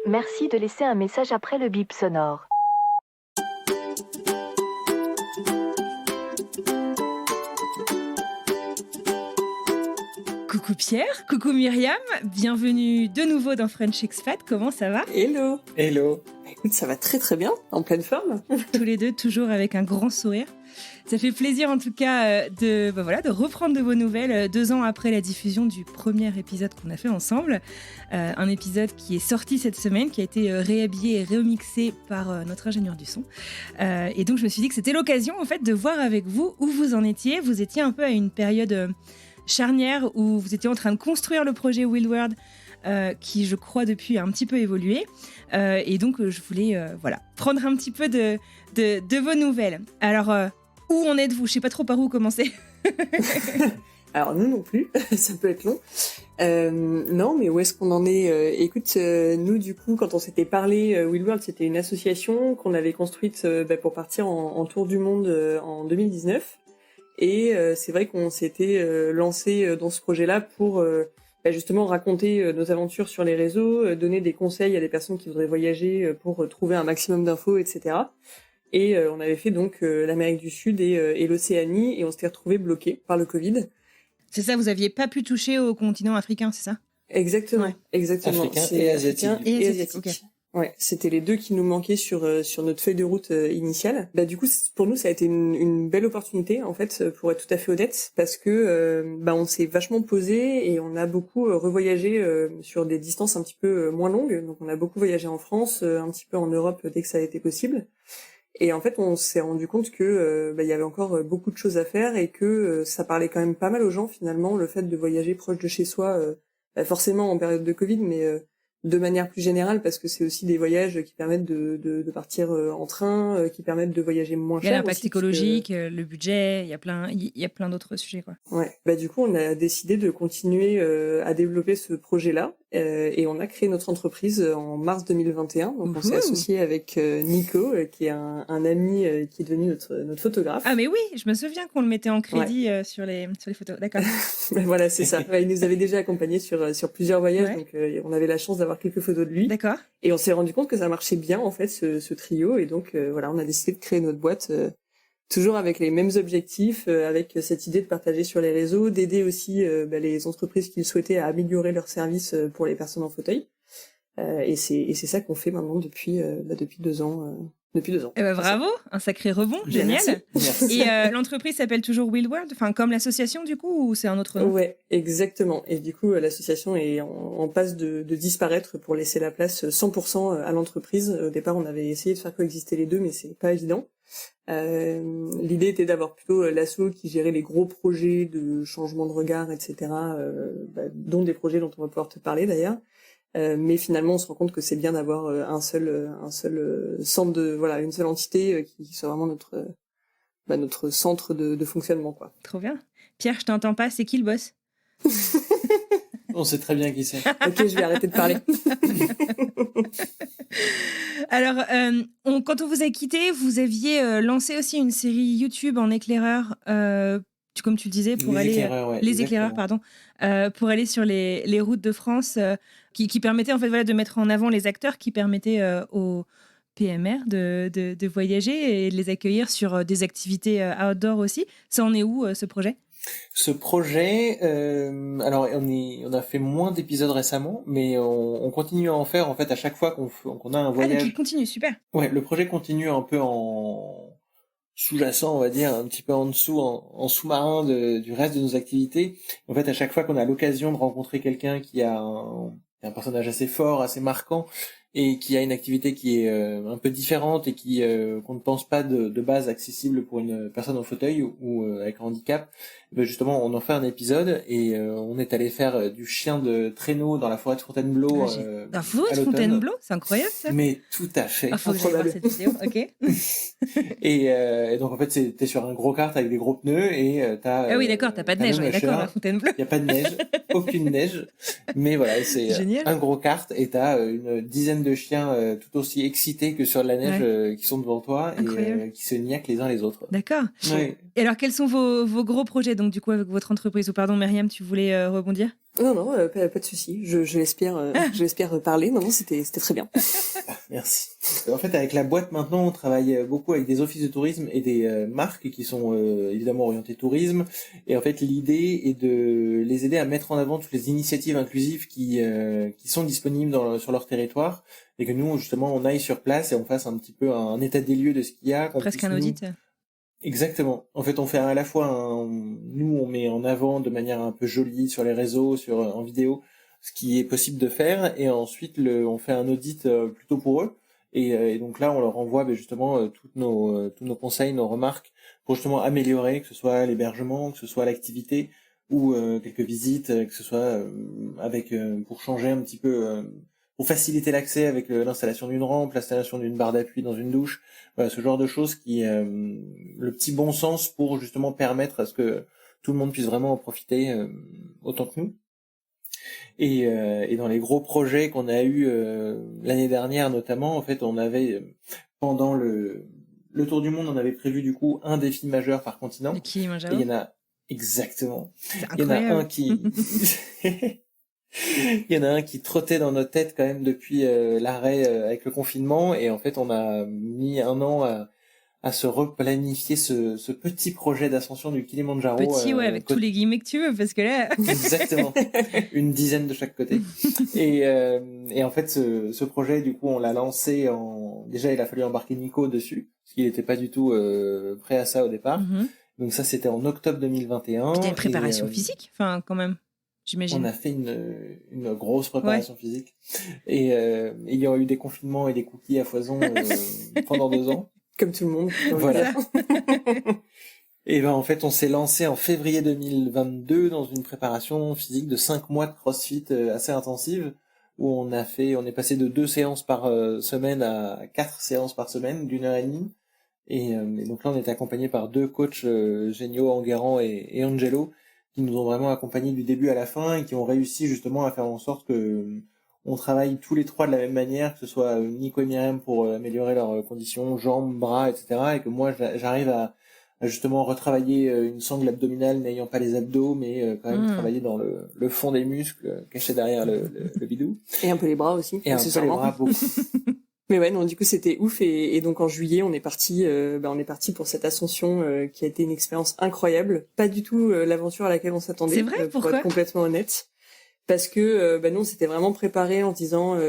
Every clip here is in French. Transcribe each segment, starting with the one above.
Merci de laisser un message après le bip sonore. Coucou Pierre, coucou Myriam, bienvenue de nouveau dans French Expat, comment ça va ? Hello. Hello. Écoute, ça va très très bien, en pleine forme. Tous les deux, toujours avec un grand sourire. Ça fait plaisir en tout cas de reprendre de vos nouvelles 2 ans après la diffusion du premier épisode qu'on a fait ensemble. Un épisode qui est sorti cette semaine, qui a été réhabillé et remixé par notre ingénieur du son. Et donc je me suis dit que c'était l'occasion en fait de voir avec vous où vous en étiez. Vous étiez un peu à une période charnière où vous étiez en train de construire le projet Wheelworld, qui je crois depuis a un petit peu évolué. Et donc je voulais prendre un petit peu de vos nouvelles. Alors où en êtes-vous ? Je sais pas trop par où commencer. Alors nous non plus, ça peut être long. Non, mais où est-ce qu'on en est ? Écoute, nous du coup, quand on s'était parlé, Wheelworld, c'était une association qu'on avait construite pour partir en tour du monde en 2019. Et c'est vrai qu'on s'était lancé dans ce projet-là pour justement raconter nos aventures sur les réseaux, donner des conseils à des personnes qui voudraient voyager pour trouver un maximum d'infos, etc. Et on avait fait donc l'Amérique du Sud et l'Océanie, et on s'était retrouvés bloqués par le Covid. C'est ça, vous aviez pas pu toucher au continent africain, c'est ça ? Exactement, Ouais. exactement. Africain et asiatique. Et asiatique. Okay. Ouais, c'était les deux qui nous manquaient sur notre feuille de route initiale. Du coup, pour nous, ça a été une belle opportunité en fait, pour être tout à fait honnête, parce que on s'est vachement posé et on a beaucoup revoyagé sur des distances un petit peu moins longues. Donc, on a beaucoup voyagé en France, un petit peu en Europe dès que ça a été possible. Et en fait, on s'est rendu compte que il y avait encore beaucoup de choses à faire et que ça parlait quand même pas mal aux gens finalement, le fait de voyager proche de chez soi, forcément en période de Covid, mais de manière plus générale, parce que c'est aussi des voyages qui permettent de partir en train, qui permettent de voyager moins cher. Il y a l'impact aussi, écologique, le budget, il y a plein d'autres sujets, quoi. Ouais. Du coup, on a décidé de continuer à développer ce projet-là, et on a créé notre entreprise en mars 2021. Donc, on s'est associé avec Nico, qui est un ami qui est devenu notre photographe. Ah mais oui, je me souviens qu'on le mettait en crédit sur les photos. D'accord. Voilà, c'est ça. Il nous avait déjà accompagnés sur plusieurs voyages, donc on avait la chance d'avoir quelques photos de lui. D'accord. Et on s'est rendu compte que ça marchait bien en fait ce trio, et donc on a décidé de créer notre boîte toujours avec les mêmes objectifs, avec cette idée de partager sur les réseaux, d'aider aussi les entreprises qui le souhaitaient à améliorer leurs services pour les personnes en fauteuil. Et c'est ça qu'on fait maintenant depuis 2 ans. Depuis 2 ans. Eh ben, bravo, un sacré rebond, génial. Merci. Et l'entreprise s'appelle toujours Wheelworld, enfin comme l'association du coup, ou c'est un autre nom ? Ouais, exactement. Et du coup, l'association est en passe de disparaître pour laisser la place 100% à l'entreprise. Au départ, on avait essayé de faire coexister les deux, mais c'est pas évident. L'idée était d'avoir plutôt l'asso qui gérait les gros projets de changement de regard, etc., dont des projets dont on va pouvoir te parler d'ailleurs. Mais finalement, on se rend compte que c'est bien d'avoir un seul centre une seule entité qui soit vraiment notre centre de fonctionnement, quoi. Trop bien. Pierre, je t'entends pas, c'est qui le boss ? On sait très bien qui c'est. Ok, je vais arrêter de parler. Alors, quand on vous a quitté, vous aviez lancé aussi une série YouTube en éclaireur, comme tu le disais, pour pour aller sur les routes de France, qui permettaient en fait de mettre en avant les acteurs, qui permettaient aux PMR de voyager et de les accueillir sur des activités outdoor aussi. Ça en est où ce projet ? Ce projet, alors on a fait moins d'épisodes récemment, mais on continue à en faire en fait à chaque fois qu'on a un voyage. Ah donc il continue, super. Ouais, le projet continue un peu en sous-jacent, on va dire, un petit peu en dessous, en sous-marin du reste de nos activités. En fait, à chaque fois qu'on a l'occasion de rencontrer quelqu'un qui a un personnage assez fort, assez marquant, et qui a une activité qui est un peu différente et qu'on ne pense pas de base accessible pour une personne en fauteuil ou avec un handicap, justement on en fait un épisode et on est allé faire du chien de traîneau dans la forêt de Fontainebleau. La forêt de Fontainebleau, c'est incroyable ça. Mais tout à fait. Faut que j'aille voir cette vidéo, ok. et donc en fait t'es sur un gros kart avec des gros pneus et t'as. Ah oui d'accord, t'as pas de neige, on est d'accord à Fontainebleau. Il y a pas de neige, aucune neige, mais voilà c'est Génial. un gros kart et t'as une dizaine dizaine de chiens tout aussi excités que sur de la neige qui sont devant toi et qui se niaquent les uns les autres. D'accord. Ouais. Et alors, quels sont vos gros projets, donc, du coup, avec votre entreprise? Ou pardon, Myriam, tu voulais rebondir? Non, pas de souci. Je l'espère parler. Non, c'était très bien. Merci. En fait, avec la boîte maintenant, on travaille beaucoup avec des offices de tourisme et des marques qui sont évidemment orientées tourisme. Et en fait, l'idée est de les aider à mettre en avant toutes les initiatives inclusives qui sont disponibles sur leur territoire, et que nous, justement, on aille sur place et on fasse un petit peu un état des lieux de ce qu'il y a. Presque un audit. Exactement. En fait, on fait à la fois nous, on met en avant de manière un peu jolie sur les réseaux, en vidéo, ce qui est possible de faire, et ensuite on fait un audit plutôt pour eux. Et donc là, on leur envoie justement tous nos conseils, nos remarques pour justement améliorer, que ce soit l'hébergement, que ce soit l'activité ou quelques visites, que ce soit pour changer un petit peu, pour faciliter l'accès avec l'installation d'une rampe, l'installation d'une barre d'appui dans une douche, voilà, ce genre de choses le petit bon sens pour justement permettre à ce que tout le monde puisse vraiment en profiter autant que nous. Et dans les gros projets qu'on a eu l'année dernière notamment, en fait, on avait pendant le tour du monde, on avait prévu du coup un défi majeur par continent. Le Kilimanjaro. Et il y en a exactement. C'est Il y en a incroyable. un qui il y en a un qui trottait dans notre tête quand même depuis l'arrêt avec le confinement, et en fait on a mis un an à se replanifier ce petit projet d'ascension du Kilimanjaro. Petit, avec tous les guillemets que tu veux, parce que là... Exactement. Une dizaine de chaque côté. Et en fait, ce projet, du coup, on l'a lancé déjà, il a fallu embarquer Nico dessus, parce qu'il n'était pas du tout prêt à ça au départ. Donc ça, c'était en octobre 2021. C'était une préparation physique, enfin, quand même, j'imagine. On a fait une grosse préparation physique. Et il y a eu des confinements et des cookies à foison pendant 2 ans. Comme tout le monde. Voilà. Et ben en fait, on s'est lancé en février 2022 dans une préparation physique de 5 mois de CrossFit assez intensive, où on est passé de 2 séances par semaine à 4 séances par semaine d'1h30. Et donc là, on est accompagné par 2 coachs géniaux, Enguerrand et Angelo, qui nous ont vraiment accompagnés du début à la fin et qui ont réussi justement à faire en sorte que on travaille tous les 3 de la même manière, que ce soit Nico et Myriam pour améliorer leurs conditions, jambes, bras, etc. Et que moi, j'arrive à justement retravailler une sangle abdominale n'ayant pas les abdos, mais quand même travailler dans le fond des muscles cachés derrière le bidou. Et un peu les bras aussi. Et un peu les bras, beaucoup. Mais ouais, non, du coup, c'était ouf. Et donc, en juillet, on est parti pour cette ascension qui a été une expérience incroyable. Pas du tout l'aventure à laquelle on s'attendait. C'est vrai, pour pourquoi? être complètement honnête. Parce que nous, on s'était vraiment préparé en disant,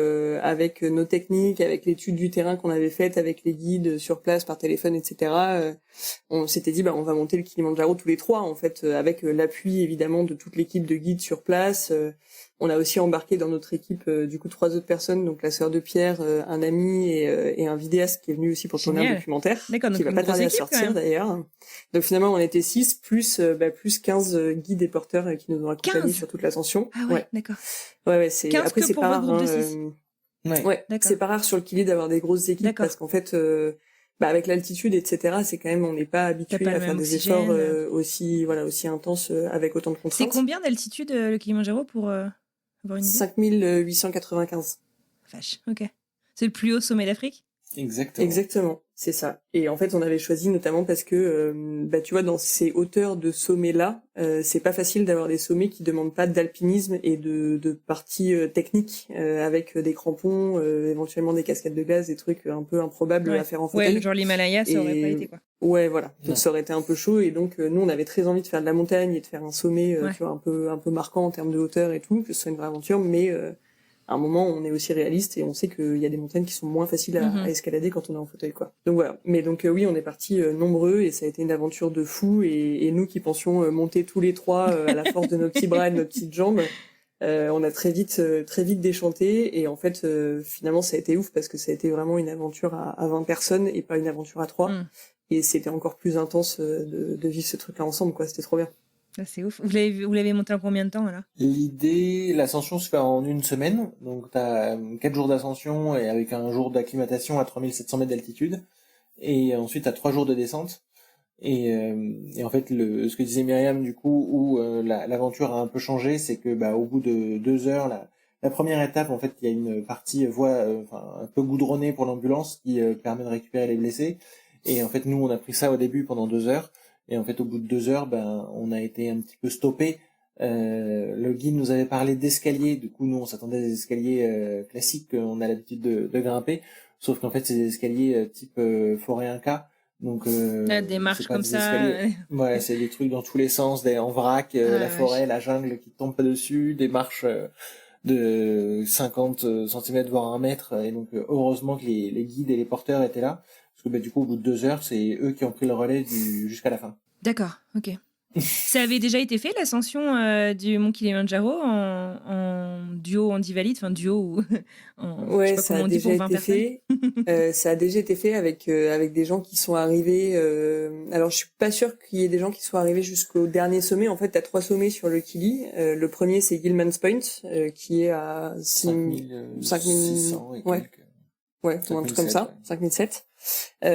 avec nos techniques, avec l'étude du terrain qu'on avait faite, avec les guides sur place, par téléphone, etc., on s'était dit, on va monter le Kilimanjaro tous les 3, en fait, avec l'appui, évidemment, de toute l'équipe de guides sur place. On a aussi embarqué dans notre équipe, du coup, 3 autres personnes, donc la sœur de Pierre, un ami et un vidéaste qui est venu aussi pour tourner un documentaire. D'accord, qui va pas tarder à sortir, d'ailleurs. Donc finalement, on était 6, plus 15 guides et porteurs qui nous ont accompagnés sur toute l'ascension. Ah ouais, d'accord. Ouais, c'est, après, c'est pas rare, Ouais, c'est pas rare sur le Kili d'avoir des grosses équipes parce qu'en fait, avec l'altitude, etc., c'est quand même, on n'est pas habitué à faire des efforts aussi intenses avec autant de contraintes. C'est combien d'altitude le Kilimanjaro pour avoir une idée? 5895. Vache, ok. C'est le plus haut sommet d'Afrique? Exactement, c'est ça. Et en fait, on avait choisi notamment parce que, tu vois, dans ces hauteurs de sommets-là, c'est pas facile d'avoir des sommets qui demandent pas d'alpinisme et de parties techniques avec des crampons, éventuellement des cascades de gaz, des trucs un peu improbables à faire en fauteuil. Ouais, genre l'Himalaya, ça aurait pas été quoi. Ouais, voilà. Donc ça aurait été un peu chaud et donc nous, on avait très envie de faire de la montagne et de faire un sommet, tu vois, un peu marquant en termes de hauteur et tout, que ce soit une vraie aventure, mais à un moment, on est aussi réaliste et on sait qu'il y a des montagnes qui sont moins faciles à escalader quand on est en fauteuil, quoi. Donc voilà. Mais donc oui, on est partis nombreux et ça a été une aventure de fou et nous qui pensions monter tous les 3 à la force de nos petits bras et de nos petites jambes, on a très vite déchanté et en fait, finalement, ça a été ouf parce que ça a été vraiment une aventure à 20 personnes et pas une aventure à 3. Et c'était encore plus intense de vivre ce truc-là ensemble, quoi. C'était trop bien. Ah, c'est ouf. Vous l'avez monté en combien de temps, là? L'ascension se fait en 1 semaine. Donc, t'as 4 jours d'ascension et avec un jour d'acclimatation à 3700 mètres d'altitude. Et ensuite, t'as 3 jours de descente. Et en fait, ce que disait Myriam, du coup, où l'aventure a un peu changé, c'est que, au bout de 2 heures, la La première étape, en fait, il y a une partie voie un peu goudronnée pour l'ambulance qui permet de récupérer les blessés. Et en fait, nous, on a pris ça au début pendant 2 heures. Et en fait, au bout de 2 heures, on a été un petit peu stoppé. Le guide nous avait parlé d'escaliers. Du coup, nous, on s'attendait à des escaliers classiques qu'on a l'habitude de grimper. Sauf qu'en fait, c'est des escaliers type forêt Inca. Donc, des marches c'est pas comme des ça. escaliers. Ouais, c'est des trucs dans tous les sens, en vrac, la forêt, la jungle qui tombe pas dessus, des marches de 50 cm voire 1 mètre. Et donc, heureusement que les guides et les porteurs étaient là. Parce que du coup, au bout de 2 heures, c'est eux qui ont pris le relais jusqu'à la fin. D'accord, ok. Ça avait déjà été fait, l'ascension du mont Kilimandjaro en duo Handivalide, enfin duo ou Ouais, je sais pas ça comment a on dit déjà pour 20 été personnes. fait. Ça a déjà été fait avec des gens qui sont arrivés. Alors, je suis pas sûre qu'il y ait des gens qui soient arrivés jusqu'au dernier sommet. En fait, t'as 3 sommets sur le Kili. Le premier, c'est Gilman's Point, qui est à 5600 et ouais. quelques. Ouais, un truc comme ça, ouais. 5007.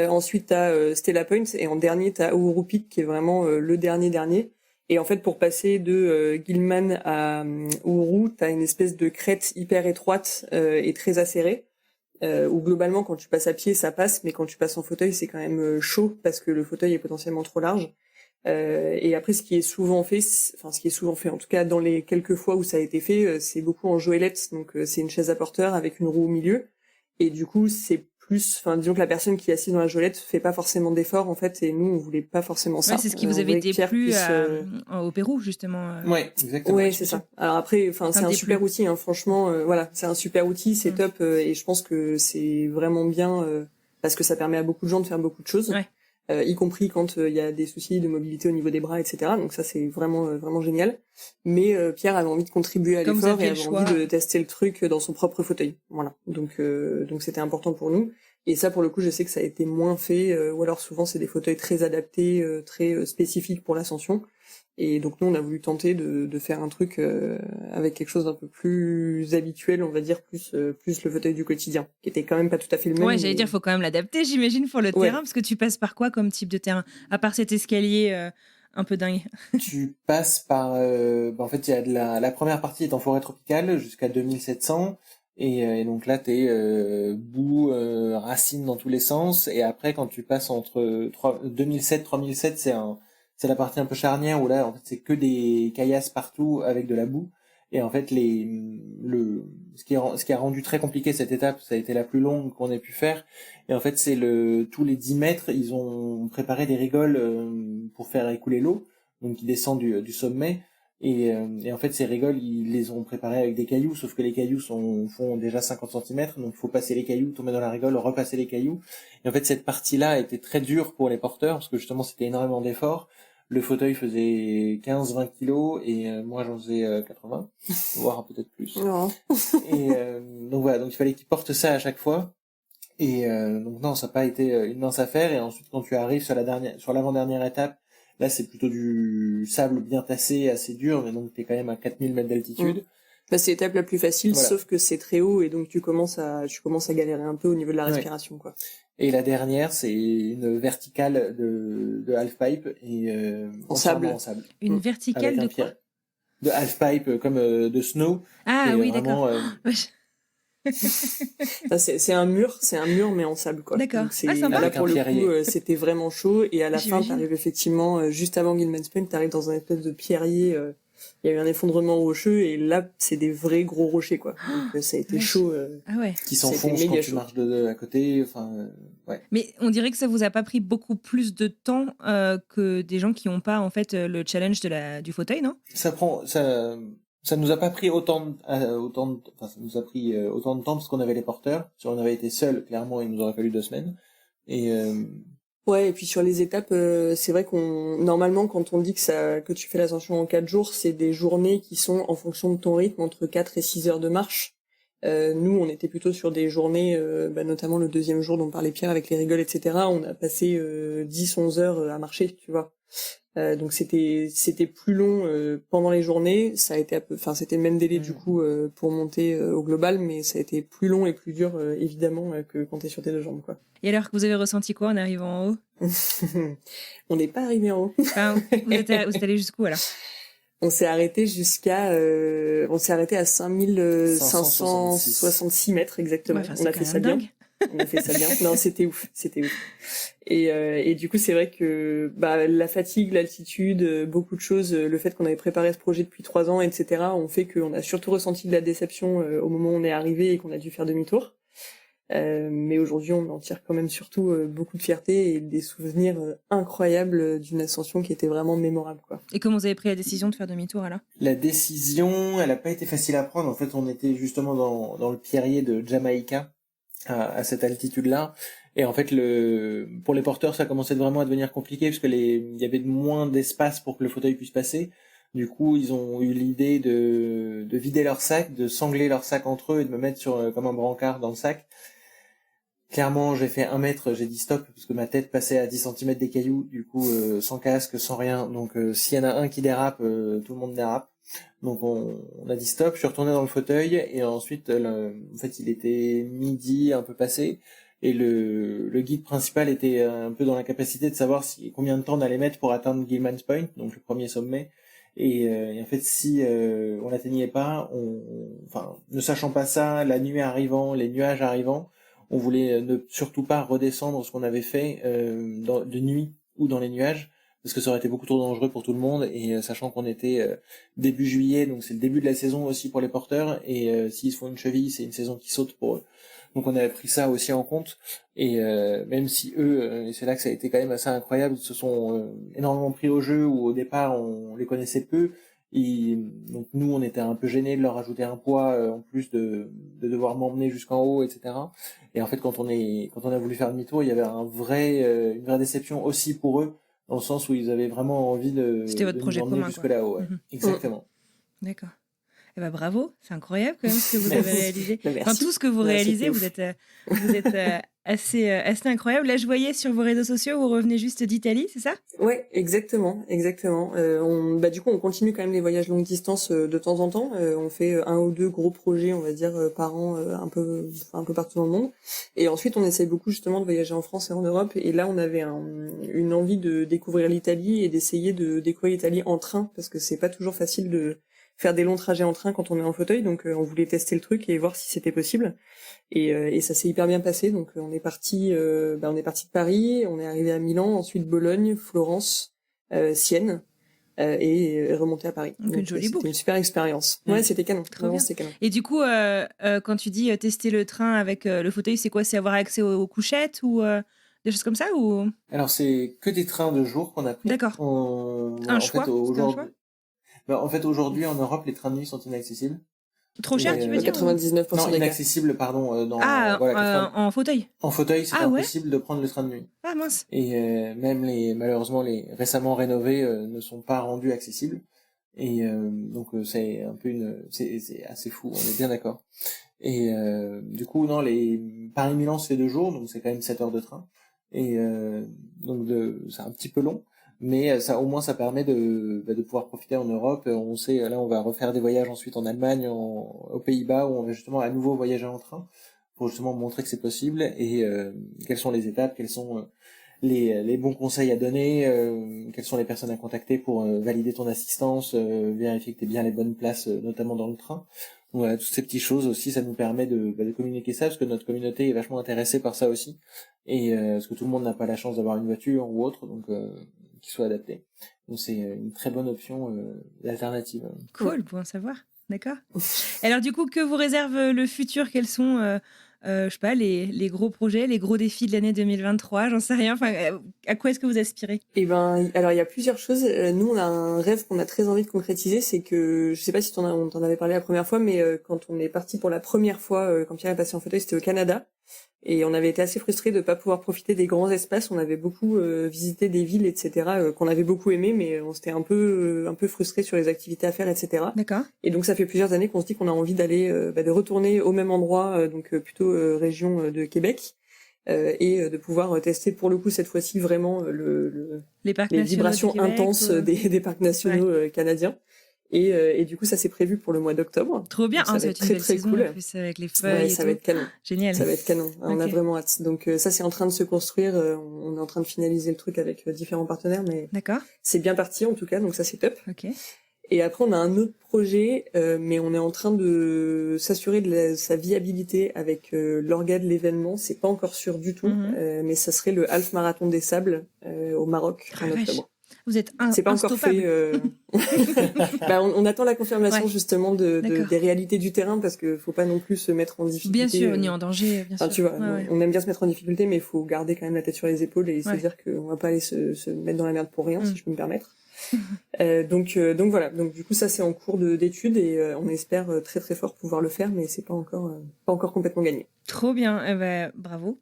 Ensuite, t'as Stella Point, et en dernier, t'as Uhuru Peak, qui est vraiment le dernier. Et en fait, pour passer de Gilman à Uhuru, t'as une espèce de crête hyper étroite et très acérée, où globalement, quand tu passes à pied, ça passe, mais quand tu passes en fauteuil, c'est quand même chaud, parce que le fauteuil est potentiellement trop large. Et après, ce qui est souvent fait, en tout cas dans les quelques fois où ça a été fait, c'est beaucoup en joëlette, donc c'est une chaise à porteur avec une roue au milieu. Et du coup, c'est plus, disons que la personne qui est assise dans la joëlette fait pas forcément d'efforts, en fait, et nous, on voulait pas forcément ça. Ouais, c'est ce qui vous On avait voulait que Pierre déplu puisse, au Pérou, justement. Ouais, exactement. Ouais, c'est ça. Alors après, c'est un super outil, hein, franchement, voilà, c'est un super outil, c'est top, et je pense que c'est vraiment bien, parce que ça permet à beaucoup de gens de faire beaucoup de choses. Ouais. Y compris quand il y a des soucis de mobilité au niveau des bras, etc. Donc ça, c'est vraiment génial. Mais Pierre avait envie de contribuer à l'effort et avait envie de tester le truc dans son propre fauteuil. Voilà. Donc c'était important pour nous. Et ça, pour le coup, je sais que ça a été moins fait, ou alors souvent c'est des fauteuils très adaptés, très spécifiques pour l'ascension. Et donc nous, on a voulu tenter de faire un truc avec quelque chose d'un peu plus habituel, on va dire, plus le fauteuil du quotidien, qui était quand même pas tout à fait le même. Ouais, j'allais dire, faut quand même l'adapter, j'imagine, pour le terrain, parce que tu passes par quoi comme type de terrain, à part cet escalier un peu dingue? Tu passes par, en fait, il y a la première partie est en forêt tropicale jusqu'à 2700. Et donc là, t'es boue, racines dans tous les sens. Et après, quand tu passes entre 2007 3007, c'est la partie un peu charnière où là, en fait, c'est que des caillasses partout avec de la boue. Et en fait, ce qui a rendu très compliqué cette étape, ça a été la plus longue qu'on ait pu faire. Et en fait, c'est tous les 10 mètres, ils ont préparé des rigoles pour faire écouler l'eau, donc qui descend du sommet. Et en fait, ces rigoles, ils les ont préparées avec des cailloux, sauf que les cailloux font déjà 50 cm, donc il faut passer les cailloux, tomber dans la rigole, repasser les cailloux. Et en fait, cette partie-là était très dure pour les porteurs, parce que justement, c'était énormément d'efforts. Le fauteuil faisait 15-20 kilos, et moi, j'en faisais 80, voire peut-être plus. Non. Et donc voilà, donc il fallait qu'ils portent ça à chaque fois. Et donc non, ça n'a pas été une mince affaire. Et ensuite, quand tu arrives sur l'avant-dernière étape, là, c'est plutôt du sable bien tassé, assez dur, mais donc t'es quand même à 4000 mètres d'altitude. C'est l'étape la plus facile, voilà. Sauf que c'est très haut, et donc tu commences à galérer un peu au niveau de la respiration, quoi. Et la dernière, c'est une verticale de halfpipe et en sable. Une verticale de quoi? De halfpipe, comme de snow. Ah oui, d'accord. C'est un mur, mais en sable, quoi. D'accord. Sympa. Là, pour le coup, c'était vraiment chaud, et à la fin, t'arrives effectivement, juste avant Gilman's Point, t'arrives dans un espèce de pierrier, il y a eu un effondrement rocheux, et là, c'est des vrais gros rochers, quoi. Donc, ça a été chaud. Qui s'enfoncent quand tu marches à côté, ouais. Mais on dirait que ça vous a pas pris beaucoup plus de temps que des gens qui n'ont pas, en fait, le challenge du fauteuil, non? Ça nous a pas pris ça nous a pris autant de temps parce qu'on avait les porteurs. Si on avait été seul, clairement, il nous aurait fallu 2 semaines. Ouais, et puis sur les étapes, c'est vrai normalement, quand on dit que tu fais l'ascension en 4 jours, c'est des journées qui sont en fonction de ton rythme, entre 4 et 6 heures de marche. Nous, on était plutôt sur des journées, notamment le deuxième jour dont parlait Pierre avec les rigoles, etc. On a passé 10-11 heures à marcher, tu vois. Donc c'était plus long pendant les journées. Ça a été c'était le même délai du coup pour monter au global, mais ça a été plus long et plus dur évidemment que quand t'es sur tes 2 jambes, quoi. Et alors, vous avez ressenti quoi en arrivant en haut? On n'est pas arrivé en haut. Enfin, vous êtes allé jusqu'où alors? On s'est arrêté on s'est arrêté à 5566 mètres exactement. Ouais, enfin, on a c'est fait quand ça même bien. dingue. On a fait ça bien. Non, c'était ouf. Et du coup, c'est vrai que la fatigue, l'altitude, beaucoup de choses, le fait qu'on avait préparé ce projet depuis 3 ans, etc., ont fait qu'on a surtout ressenti de la déception au moment où on est arrivé et qu'on a dû faire demi-tour. Mais aujourd'hui, on en tire quand même surtout beaucoup de fierté et des souvenirs incroyables d'une ascension qui était vraiment mémorable, quoi. Et comment vous avez pris la décision de faire demi-tour alors? La décision, elle a pas été facile à prendre. En fait, on était justement dans le pierrier de Jamaïca à cette altitude-là. Et en fait, pour les porteurs, ça commençait vraiment à devenir compliqué parce que il y avait moins d'espace pour que le fauteuil puisse passer. Du coup, ils ont eu l'idée de vider leur sac, de sangler leur sac entre eux et de me mettre comme un brancard dans le sac. Clairement, j'ai fait 1 mètre, j'ai dit stop parce que ma tête passait à 10 cm des cailloux, du coup sans casque, sans rien. Donc s'il y en a un qui dérape, tout le monde dérape. Donc on a dit stop, je suis retourné dans le fauteuil et ensuite en fait il était midi un peu passé et le guide principal était un peu dans la capacité de savoir combien de temps on allait mettre pour atteindre Gilman's Point, donc le premier sommet. Et en fait si on l'atteignait pas, enfin ne sachant pas ça, la nuit arrivant, les nuages arrivant, on voulait ne surtout pas redescendre ce qu'on avait fait de nuit ou dans les nuages, parce que ça aurait été beaucoup trop dangereux pour tout le monde, et sachant qu'on était début juillet, donc c'est le début de la saison aussi pour les porteurs, et s'ils se font une cheville, c'est une saison qui saute pour eux. Donc on avait pris ça aussi en compte, et même si eux, et c'est là que ça a été quand même assez incroyable, se sont énormément pris au jeu, où au départ on les connaissait peu, et donc nous on était un peu gênés de leur ajouter un poids en plus de devoir m'emmener jusqu'en haut, etc. Et en fait quand on a voulu faire demi-tour, il y avait une vraie déception aussi pour eux, dans le sens où ils avaient vraiment envie C'était votre nous projet emmener commun, jusque quoi. là-haut. Ouais. Exactement. D'accord. Eh ben bravo, c'est incroyable quand même ce que vous avez réalisé. Merci. Enfin, tout ce que vous réalisez, c'était vous ouf. êtes assez incroyable. Là, je voyais sur vos réseaux sociaux, vous revenez juste d'Italie, c'est ça? Ouais, exactement. Du coup, on continue quand même les voyages longue distance de temps en temps. On fait 1 ou 2 gros projets, on va dire, par an, un peu partout dans le monde. Et ensuite, on essaye beaucoup justement de voyager en France et en Europe. Et là, on avait une envie de découvrir l'Italie et d'essayer de découvrir l'Italie en train, parce que c'est pas toujours facile de faire des longs trajets en train quand on est en fauteuil. Donc, on voulait tester le truc et voir si c'était possible. Et ça s'est hyper bien passé. Donc on est parti de Paris, on est arrivé à Milan, ensuite Bologne, Florence, Sienne et remonté à Paris. Donc, une jolie c'était boucle. une super expérience. Ouais, c'était canon. Trop Vraiment, bien. c'était canon. Et du coup, quand tu dis tester le train avec le fauteuil, c'est quoi? C'est avoir accès aux couchettes ou des choses comme ça ou... Alors c'est que des trains de jour qu'on a pris. D'accord. Un choix, c'était un choix? En fait aujourd'hui en Europe les trains de nuit sont inaccessibles. Trop cher, Et, tu veux dire? 99% Non, des cas. inaccessible, pardon. En fauteuil. En fauteuil, c'est Ah ouais? impossible de prendre le train de nuit. Ah mince. Et même malheureusement les récemment rénovés ne sont pas rendus accessibles. Et donc c'est un peu c'est assez fou, on est bien d'accord. Et du coup non, les Paris-Milan c'est 2 jours, donc c'est quand même 7 heures de train. Et donc c'est un petit peu long, mais ça au moins ça permet de pouvoir profiter en Europe. On sait là on va refaire des voyages ensuite en Allemagne, aux Pays-Bas, où on va justement à nouveau voyager en train pour justement montrer que c'est possible, et quelles sont les étapes, quels sont les bons conseils à donner, quelles sont les personnes à contacter pour valider ton assistance, vérifier que tu es bien les bonnes places, notamment dans le train. Donc, voilà, toutes ces petites choses aussi, ça nous permet de communiquer ça, parce que notre communauté est vachement intéressée par ça aussi, et parce que tout le monde n'a pas la chance d'avoir une voiture ou autre, donc qui soit adapté. Donc c'est une très bonne option d'alternative. Cool, pour en savoir. D'accord. Alors du coup, que vous réserve le futur? Quels sont, je sais pas, les gros projets, les gros défis de l'année 2023? J'en sais rien. Enfin, à quoi est-ce que vous aspirez? Alors il y a plusieurs choses. Nous, on a un rêve qu'on a très envie de concrétiser, c'est que, je sais pas si on t'en avait parlé la première fois, mais quand on est parti pour la première fois, quand Pierre est passé en fauteuil, c'était au Canada. Et on avait été assez frustrés de pas pouvoir profiter des grands espaces. On avait beaucoup visité des villes, etc., qu'on avait beaucoup aimé, mais on s'était un peu frustrés sur les activités à faire, etc. D'accord. Et donc ça fait plusieurs années qu'on se dit qu'on a envie d'aller, de retourner au même endroit, donc plutôt région de Québec, et de pouvoir tester pour le coup cette fois-ci vraiment les vibrations du Québec, intenses des parcs nationaux canadiens. Et du coup, ça s'est prévu pour le mois d'octobre. Trop bien, ça va être être très très saison, cool. en plus avec les feuilles. Ouais, ça va être canon. Génial. Ça va être canon. On a Ok. vraiment hâte. Donc ça, c'est en train de se construire. On est en train de finaliser le truc avec différents partenaires, mais D'accord. c'est bien parti en tout cas. Donc ça, c'est top. Ok. Et après, on a un autre projet, mais on est en train de s'assurer de sa viabilité avec l'orga de l'événement. C'est pas encore sûr du tout, mais ça serait le Half Marathon des Sables au Maroc en octobre. Vous êtes c'est pas encore fait. Bah, on attend la confirmation justement des réalités du terrain parce que faut pas non plus se mettre en difficulté. Bien sûr, ni en danger. Bien sûr. Tu vois, on aime bien se mettre en difficulté, mais il faut garder quand même la tête sur les épaules et se dire qu'on va pas aller se mettre dans la merde pour rien, si je peux me permettre. Donc voilà. Donc du coup, ça c'est en cours d'études et on espère très très fort pouvoir le faire, mais c'est pas encore complètement gagné. Trop bien. Bravo.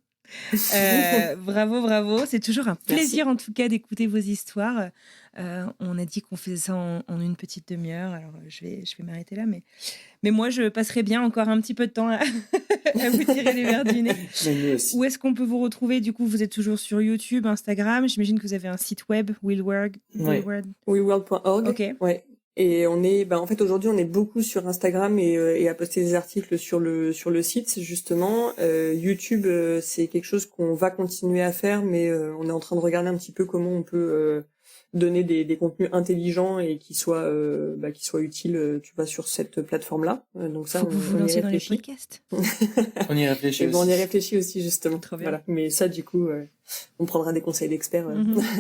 Bravo. C'est toujours un plaisir en tout cas d'écouter vos histoires. On a dit qu'on faisait ça en une petite demi-heure. Alors je vais m'arrêter là, mais moi je passerai bien encore un petit peu de temps à vous tirer les verres du nez. Où est-ce qu'on peut vous retrouver? Du coup, vous êtes toujours sur YouTube, Instagram. J'imagine que vous avez un site web, willworld. willworld.org. Ok. Ouais. Et on est, en fait, aujourd'hui, on est beaucoup sur Instagram et à poster des articles sur le site, justement. YouTube, c'est quelque chose qu'on va continuer à faire, mais on est en train de regarder un petit peu comment on peut donner des contenus intelligents et qui soient utiles, tu vois, sur cette plateforme-là. Donc ça, faut vous lancer dans les podcasts. On y réfléchit aussi. On y réfléchit aussi, justement. Trop bien. Voilà. Mais ça, du coup, on prendra des conseils d'experts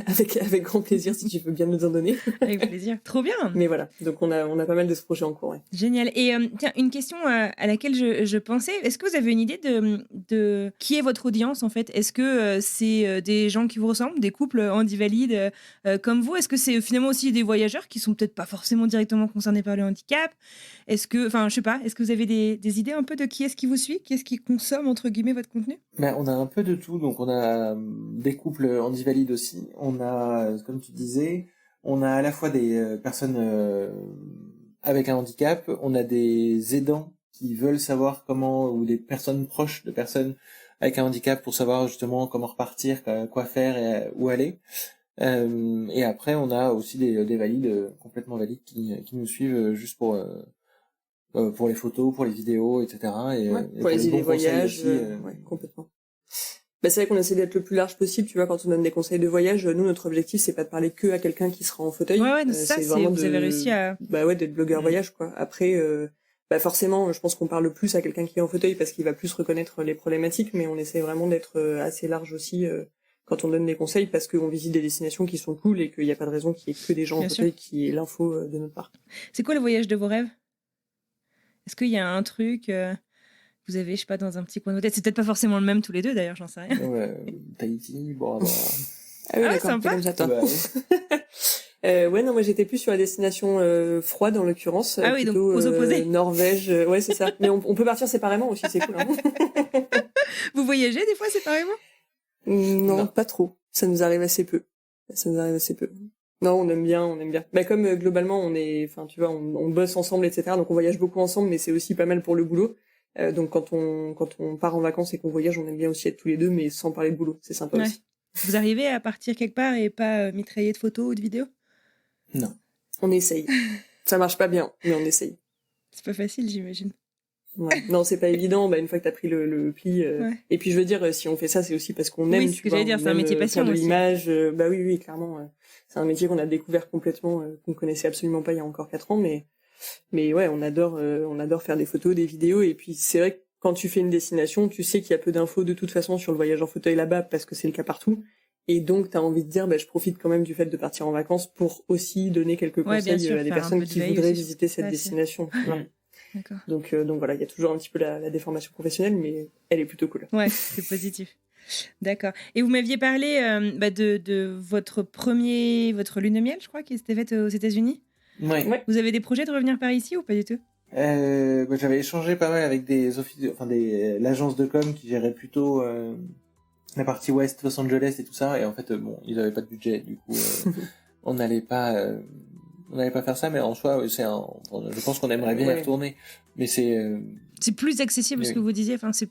avec grand plaisir si tu veux bien nous en donner. Avec plaisir. Trop bien. Mais voilà, donc on a pas mal de ce projet en cours. Ouais. Génial. Et tiens, une question à laquelle je pensais. Est-ce que vous avez une idée de qui est votre audience en fait? Est-ce que c'est des gens qui vous ressemblent, des couples handivalides comme vous? Est-ce que c'est finalement aussi des voyageurs qui sont peut-être pas forcément directement concernés par le handicap? Est-ce que, je sais pas, est-ce que vous avez des idées un peu de qui est-ce qui vous suit? Qui est-ce qui consomme entre guillemets votre contenu? On a un peu de tout. Donc on a des couples handivalides aussi. On a, comme tu disais, on a à la fois des personnes avec un handicap, on a des aidants qui veulent savoir comment, ou des personnes proches de personnes avec un handicap pour savoir justement comment repartir, quoi faire et où aller. Et après, on a aussi des valides, complètement valides, qui nous suivent juste pour les photos, pour les vidéos, etc. Et pour les idées voyage, aussi, complètement. C'est vrai qu'on essaie d'être le plus large possible, tu vois, quand on donne des conseils de voyage. Nous, notre objectif, c'est pas de parler que à quelqu'un qui sera en fauteuil. C'est vraiment vous avez réussi à... d'être blogueur voyage, quoi. Après, forcément, je pense qu'on parle plus à quelqu'un qui est en fauteuil parce qu'il va plus reconnaître les problématiques, mais on essaie vraiment d'être assez large aussi quand on donne des conseils parce qu'on visite des destinations qui sont cool et qu'il n'y a pas de raison qu'il y ait que des gens en fauteuil qui aient l'info de notre part. C'est quoi le voyage de vos rêves? Est-ce qu'il y a un truc... vous avez, je sais pas, dans un petit coin de votre tête. C'est peut-être pas forcément le même tous les deux, d'ailleurs, j'en sais rien. Ouais, Tahiti, Bora Bora. Ah oui, sympa. Non, moi j'étais plus sur la destination froide en l'occurrence. Ah oui, donc aux opposés. Norvège, ouais, c'est ça. Mais on peut partir séparément aussi, c'est cool. Hein. Vous voyagez des fois séparément? Non, pas trop. Ça nous arrive assez peu. Non, on aime bien. Comme globalement, on est, tu vois, on bosse ensemble, etc. Donc on voyage beaucoup ensemble, mais c'est aussi pas mal pour le boulot. Donc quand on part en vacances et qu'on voyage, on aime bien aussi être tous les deux, mais sans parler de boulot. C'est sympa aussi. Vous arrivez à partir quelque part et pas mitrailler de photos ou de vidéos? Non. On essaye. Ça marche pas bien, mais on essaye. C'est pas facile, j'imagine. Ouais. Non, c'est pas évident. Une fois que t'as pris le pli. Et puis je veux dire, si on fait ça, c'est aussi parce qu'on aime. Oui, ce que j'allais dire, c'est un métier passion de aussi. l'image. Oui, clairement. C'est un métier qu'on a découvert complètement, qu'on connaissait absolument pas il y a encore 4 ans, mais ouais, on adore faire des photos, des vidéos. Et puis c'est vrai que quand tu fais une destination, tu sais qu'il y a peu d'infos de toute façon sur le voyage en fauteuil là-bas parce que c'est le cas partout. Et donc t'as envie de dire, je profite quand même du fait de partir en vacances pour aussi donner quelques conseils à des personnes qui voudraient visiter cette destination. D'accord. Donc voilà, il y a toujours un petit peu la déformation professionnelle, mais elle est plutôt cool. Ouais, c'est positif. D'accord. Et vous m'aviez parlé de votre lune de miel, je crois, qui s'était faite aux États-Unis. Ouais. Vous avez des projets de revenir par ici ou pas du tout? J'avais échangé pas mal avec l'agence de com qui gérait plutôt la partie ouest, Los Angeles et tout ça, et en fait ils avaient pas de budget, du coup on n'allait pas faire ça, mais en soi je pense qu'on aimerait bien y retourner, mais c'est plus accessible ce que vous disiez, c'est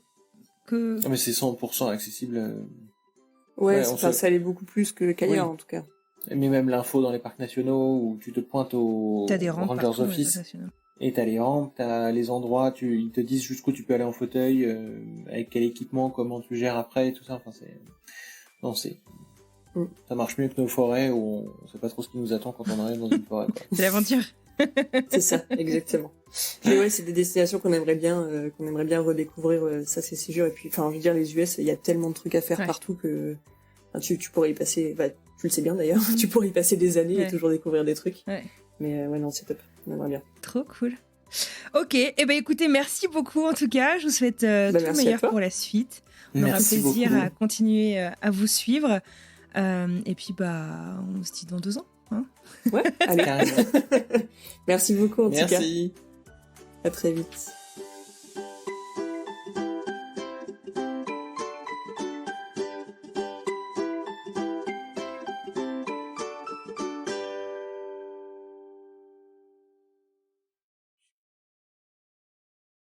que... Mais c'est 100% accessible. Ça l'est beaucoup plus qu'ailleurs en tout cas. Mais même l'info dans les parcs nationaux où tu te pointes au Rangers Office et t'as les rampes, t'as les endroits, ils te disent jusqu'où tu peux aller en fauteuil, avec quel équipement, comment tu gères après et tout ça. Ça marche mieux que nos forêts où on sait pas trop ce qui nous attend quand on arrive dans une forêt, quoi. C'est l'aventure. C'est ça, exactement. Mais ouais, c'est des destinations qu'on aimerait bien redécouvrir. Ça, c'est sûr. Et puis, enfin, je veux dire, les US, il y a tellement de trucs à faire partout que enfin, tu pourrais y passer. Bah, tu le sais bien d'ailleurs. Tu pourrais y passer des années et toujours découvrir des trucs. Ouais. Mais ouais, non, c'est top. On aimerait bien. Trop cool. Ok, et écoutez, merci beaucoup en tout cas. Je vous souhaite tout le meilleur pour la suite. On aura plaisir à continuer à vous suivre. Et puis, on se dit dans 2 ans. Hein, ouais, allez. Merci beaucoup en tout cas. Merci. À très vite.